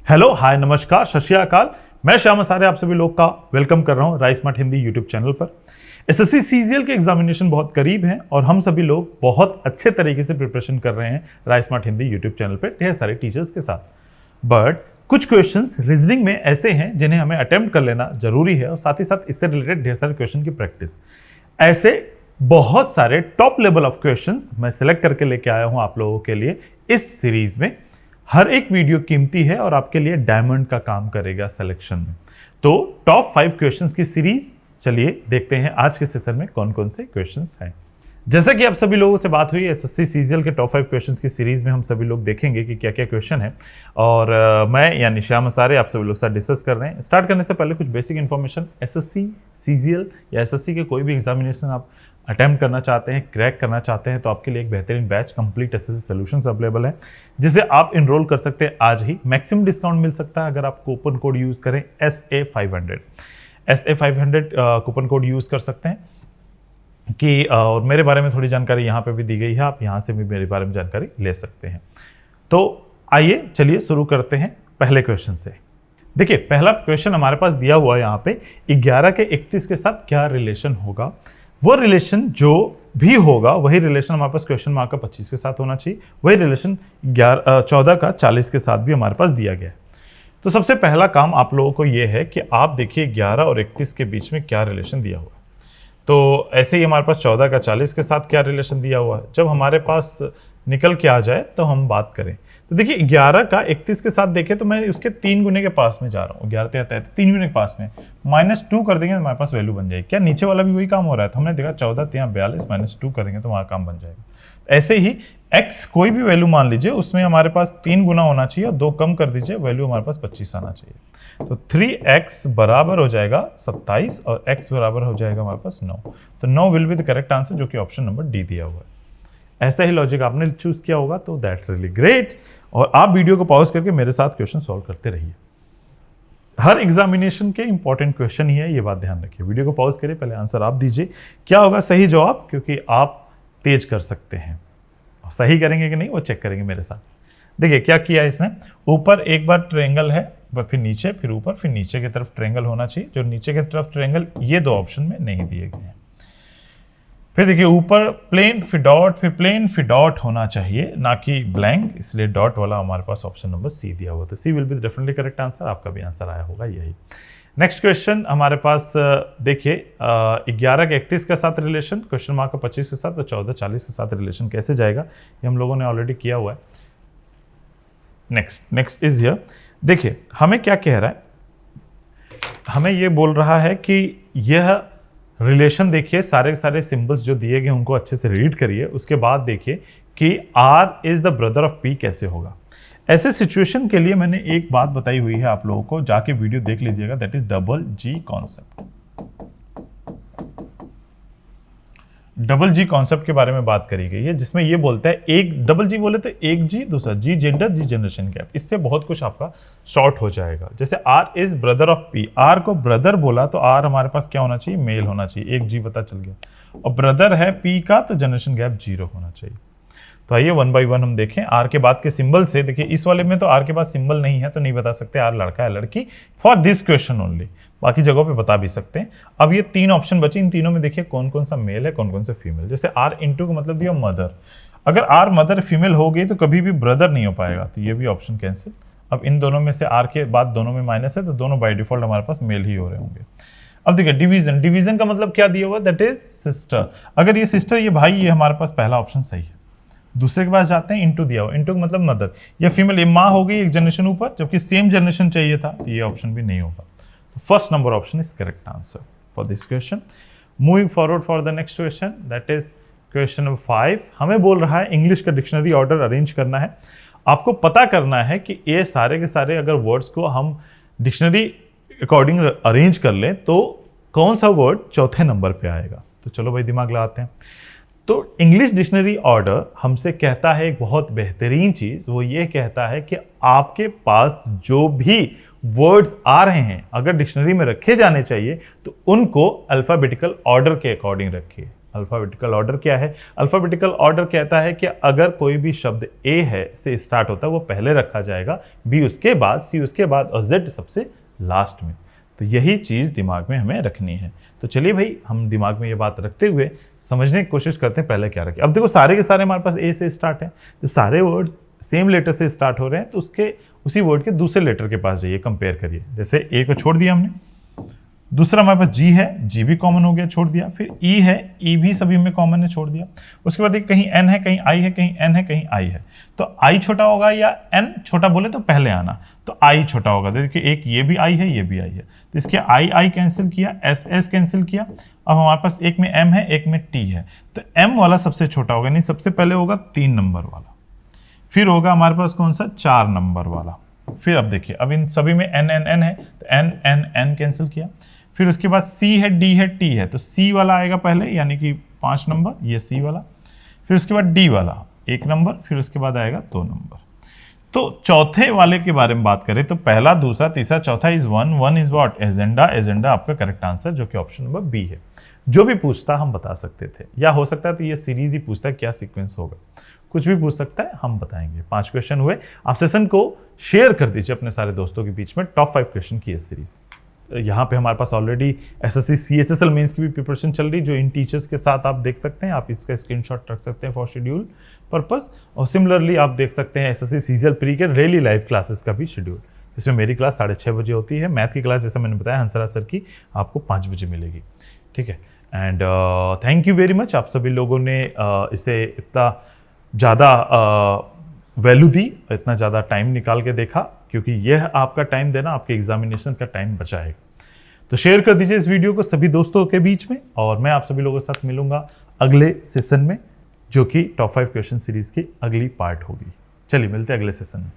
Hello, हाय, नमस्कार, सत श्री अकाल। मैं श्याम आचार्य आप सभी लोग का वेलकम कर रहा हूं rice smart Hindi YouTube channel पर। एसएससी सीजीएल के एग्जामिनेशन बहुत करीब हैं और हम सभी लोग बहुत अच्छे तरीके से प्रिपरेशन कर रहे हैं rice smart Hindi YouTube channel पर ढेर सारे टीचर्स के साथ। बट कुछ क्वेश्चंस रीजनिंग में ऐसे हैं जिन्हें हमें अटेम्प्ट कर लेना जरूरी है और साथ ही साथ इससे रिलेटेड ढेर सारे क्वेश्चन की प्रैक्टिस। ऐसे बहुत सारे टॉप लेवल ऑफ क्वेश्चंस मैं सिलेक्ट करके लेके आया हूं आप लोगों के लिए इस सीरीज में। हर एक वीडियो कीमती है और आपके लिए डायमंड का काम करेगा सिलेक्शन में। तो टॉप 5 क्वेश्चंस की सीरीज, चलिए देखते हैं आज के सेशन में कौन कौन से क्वेश्चंस हैं। जैसा कि आप सभी लोगों से बात हुई, एसएससी सीजीएल के टॉप 5 क्वेश्चंस की सीरीज में हम सभी लोग देखेंगे कि क्या क्या क्वेश्चन है और मैं यानी श्याम आचार्य आप सभी लोग साथ डिस्कस कर रहे हैं। स्टार्ट करने से पहले कुछ बेसिक इन्फॉर्मेशन। एसएससी सीजीएल या एसएससी के कोई भी एग्जामिनेशन आप अटेम्प्ट करना चाहते हैं, क्रैक करना चाहते हैं, तो आपके लिए एक बेहतरीन batch complete SSC solutions available है जिसे आप इनरोल कर सकते हैं आज ही। मैक्सिमम डिस्काउंट मिल सकता है अगर आप कूपन कोड यूज करें SA500 कूपन कोड यूज कर सकते हैं कि और मेरे बारे में थोड़ी जानकारी यहाँ पे भी दी गई है, आप यहाँ से भी मेरे बारे में जानकारी ले सकते हैं। तो आइए चलिए शुरू करते हैं पहले क्वेश्चन से। देखिए, पहला क्वेश्चन हमारे पास दिया हुआ है यहाँ पे 11 के 31 के साथ क्या रिलेशन होगा। वो रिलेशन जो भी होगा वही रिलेशन हमारे पास क्वेश्चन मार्क का 25 के साथ होना चाहिए। वही रिलेशन 14 का 40 के साथ भी हमारे पास दिया गया है। तो सबसे पहला काम आप लोगों को ये है कि आप देखिए 11 और 31 के बीच में क्या रिलेशन दिया हुआ है। तो ऐसे ही हमारे पास 14 का 40 के साथ क्या रिलेशन दिया हुआ है, जब हमारे पास निकल के आ जाए तो हम बात करें। तो देखिए 11 का 31 के साथ देखें तो मैं उसके 3 गुने के पास में जा रहा हूँ। 11 3 गुने के पास में -2 कर देंगे तो हमारे पास वैल्यू बन जाएगी। क्या नीचे वाला भी वही काम हो रहा है? तो हमने देखा 14 3 42 -2 करेंगे तो वहाँ काम बन जाएगा। ऐसे ही x कोई भी वैल्यू मान लीजिए, उसमें हमारे पास 3 गुना होना चाहिए और 2 कम कर दीजिए, वैल्यू हमारे पास 25 आना चाहिए। तो 3x बराबर हो जाएगा 27 और x बराबर हो जाएगा हमारे पास 9। तो 9 will be the correct answer, जो कि ऑप्शन नंबर डी दिया हुआ है। ऐसा ही लॉजिक आपने चूज किया होगा तो दैट्स रियली ग्रेट। और आप वीडियो को पॉज करके मेरे साथ क्वेश्चन सॉल्व करते रहिए। हर एग्जामिनेशन के इंपॉर्टेंट क्वेश्चन ही है, ये बात ध्यान रखिए। वीडियो को पॉज करिए, पहले आंसर आप दीजिए क्या होगा सही जवाब, क्योंकि आप तेज कर सकते हैं। सही करेंगे कि नहीं वो चेक करेंगे मेरे साथ। देखिए क्या किया इसने, ऊपर एक बार ट्रायंगल है, फिर नीचे, फिर ऊपर, फिर नीचे की तरफ ट्रायंगल होना चाहिए। जो नीचे की तरफ ट्रायंगल, ये 2 ऑप्शन में नहीं दिए गए हैं। फिर देखिए ऊपर प्लेन, फिर डॉट, फिर प्लेन, फिर डॉट होना चाहिए, ना कि ब्लैंक, इसलिए डॉट वाला हमारे पास ऑप्शन नंबर सी दिया हुआ था। C will be definitely correct answer. आपका भी आंसर आया होगा यही। नेक्स्ट क्वेश्चन हमारे पास देखिए 11 के 31 के साथ रिलेशन, क्वेश्चन मार्क का 25 के साथ, तो 14 40 के साथ रिलेशन कैसे जाएगा ये हम लोगों ने ऑलरेडी किया हुआ है। Next is here. देखिए हमें क्या कह रहा है, हमें ये बोल रहा है कि यह रिलेशन, देखिए सारे सारे सिंबल्स जो दिए गए उनको अच्छे से रीड करिए। उसके बाद देखिए कि R is the brother of P कैसे होगा। ऐसे सिचुएशन के लिए मैंने एक बात बताई हुई है आप लोगों को, जाके वीडियो देख लीजिएगा, that is double G concept. Double G concept के बारे में बात करी गई है, जिसमें ये बोलता है एक डबल G बोले तो एक G, दूसरा G gender, G generation gap. इससे बहुत कुछ आपका शॉर्ट हो जाएगा। जैसे R is brother of P, R को ब्रदर बोला तो R हमारे पास क्या होना चाहिए, मेल होना चाहिए। एक G पता चल गया। और ब्रदर है P का तो जनरेशन गैप 0 होना चाहिए। तो आइए 1 बाय 1 हम देखें। R के बाद के सिंबल से, देखिए इस वाले में तो R के बाद सिंबल नहीं है तो नहीं बता सकते R लड़का है लड़की, फॉर दिस क्वेश्चन ओनली। बाकी जगहों पे बता भी सकते हैं। अब ये 3 ऑप्शन बचे, इन तीनों में देखिए कौन कौन सा मेल है, कौन कौन सा फीमेल। जैसे R इंटू का मतलब दिया मदर, अगर R मदर फीमेल हो गई तो कभी भी ब्रदर नहीं हो पाएगा, तो ये भी ऑप्शन कैंसिल। अब इन दोनों में से R के बाद दोनों में माइनस है तो दोनों बाय डिफॉल्ट हमारे पास मेल ही हो रहे होंगे। अब देखिए डिवीजन, डिवीजन का मतलब क्या दिया हुआ, दैट इज सिस्टर। अगर ये सिस्टर, ये भाई, ये हमारे पास पहला ऑप्शन सही है। दूसरे के पास जाते हैं, इंटू दिया हुआ, इंटू का मतलब मदर या फीमेल, ये माँ हो गई एक जनरेशन ऊपर, जबकि सेम जनरेशन चाहिए था, तो ये ऑप्शन भी नहीं होगा। तो first number option is correct answer for this question. Moving forward for the next question, that is question number 5। हमें बोल रहा है इंग्लिश का डिक्शनरी ऑर्डर अरेंज करना है। आपको पता करना है कि ये सारे के सारे अगर वर्ड्स को हम डिक्शनरी अकॉर्डिंग अरेंज कर लें तो कौन सा वर्ड चौथे नंबर पे आएगा। तो चलो भाई दिमाग लगाते हैं। तो इंग्लिश डिक्शनरी ऑर्डर हमसे कहता है एक बहुत बेहतरीन चीज, वो ये कहता है कि आपके पास जो भी वर्ड्स आ रहे हैं अगर डिक्शनरी में रखे जाने चाहिए तो उनको अल्फाबेटिकल ऑर्डर के अकॉर्डिंग रखिए। अल्फाबेटिकल ऑर्डर क्या है? अल्फाबेटिकल ऑर्डर कहता है कि अगर कोई भी शब्द ए है से स्टार्ट होता है वो पहले रखा जाएगा, बी उसके बाद, सी उसके बाद और जेड सबसे लास्ट में। तो यही चीज़ दिमाग में हमें रखनी है। तो चलिए भाई, हम दिमाग में ये बात रखते हुए समझने की कोशिश करते हैं पहले क्या रखें। अब देखो सारे के सारे हमारे पास ए से स्टार्ट है, तो सारे वर्ड्स सेम लेटर से स्टार्ट हो रहे हैं, तो उसके उसी वर्ड के दूसरे लेटर के पास जाइए, कंपेयर करिए। जैसे ए को छोड़ दिया हमने, दूसरा हमारे पास जी है, जी भी कॉमन हो गया, छोड़ दिया। फिर ई है, ई भी सभी में कॉमन है, छोड़ दिया। उसके बाद कहीं एन है, कहीं आई है, कहीं एन है, कहीं आई है। तो आई छोटा होगा या एन छोटा बोले तो पहले आना, तो आई छोटा होगा। देखिए एक ये भी आई है, ये भी आई है, तो इसके आई आई कैंसिल किया, एस एस कैंसिल किया। अब हमारे पास एक में एम है, एक में टी है, तो एम वाला सबसे छोटा होगा, नहीं सबसे पहले होगा 3 नंबर वाला, फिर होगा हमारे पास कौन सा 4 नंबर वाला। फिर अब देखिए, अब इन सभी में एन एन एन है, तो एन एन एन कैंसिल किया। फिर उसके बाद सी है, डी है, टी है, तो सी वाला आएगा पहले, यानी कि 5 नंबर, ये सी वाला। फिर उसके बाद डी वाला 1 नंबर, फिर उसके बाद आएगा 2 नंबर। तो चौथे वाले के बारे में बात करें तो पहला, दूसरा, तीसरा, चौथा is 1 is what? Agenda. Agenda आपका करेक्ट आंसर, जो कि ऑप्शन नंबर बी है। जो भी पूछता हम बता सकते थे, या हो सकता है तो ये सीरीज ही पूछता है क्या सीक्वेंस होगा, कुछ भी पूछ सकता है, हम बताएंगे। 5 क्वेश्चन हुए। आप सेशन को शेयर कर दीजिए अपने सारे दोस्तों के बीच में, टॉप 5 क्वेश्चन की ये सीरीज। यहाँ पे हमारे पास ऑलरेडी एसएससी सीएचएसएल मेंस की भी प्रिपरेशन चल रही, जो इन टीचर्स के साथ आप देख सकते हैं। आप इसका स्क्रीनशॉट रख सकते हैं फॉर शेड्यूल पर्पस। और सिमिलरली आप देख सकते हैं एसएससी सीजीएल प्री के डेली लाइव क्लासेस का भी शेड्यूल, जिसमें मेरी क्लास 6:30 बजे होती है। मैथ की क्लास जैसा मैंने बताया हंसरा सर की आपको 5 बजे मिलेगी, ठीक है। And thank you very much, आप सभी लोगों ने इसे इतना ज़्यादा वैल्यू दी, इतना ज़्यादा टाइम निकाल के देखा, क्योंकि यह आपका टाइम देना आपके एग्जामिनेशन का टाइम बचाएगा। तो शेयर कर दीजिए इस वीडियो को सभी दोस्तों के बीच में, और मैं आप सभी लोगों के साथ मिलूंगा अगले सेशन में, जो कि टॉप 5 क्वेश्चन सीरीज की अगली पार्ट होगी। चलिए मिलते हैं अगले सेशन में।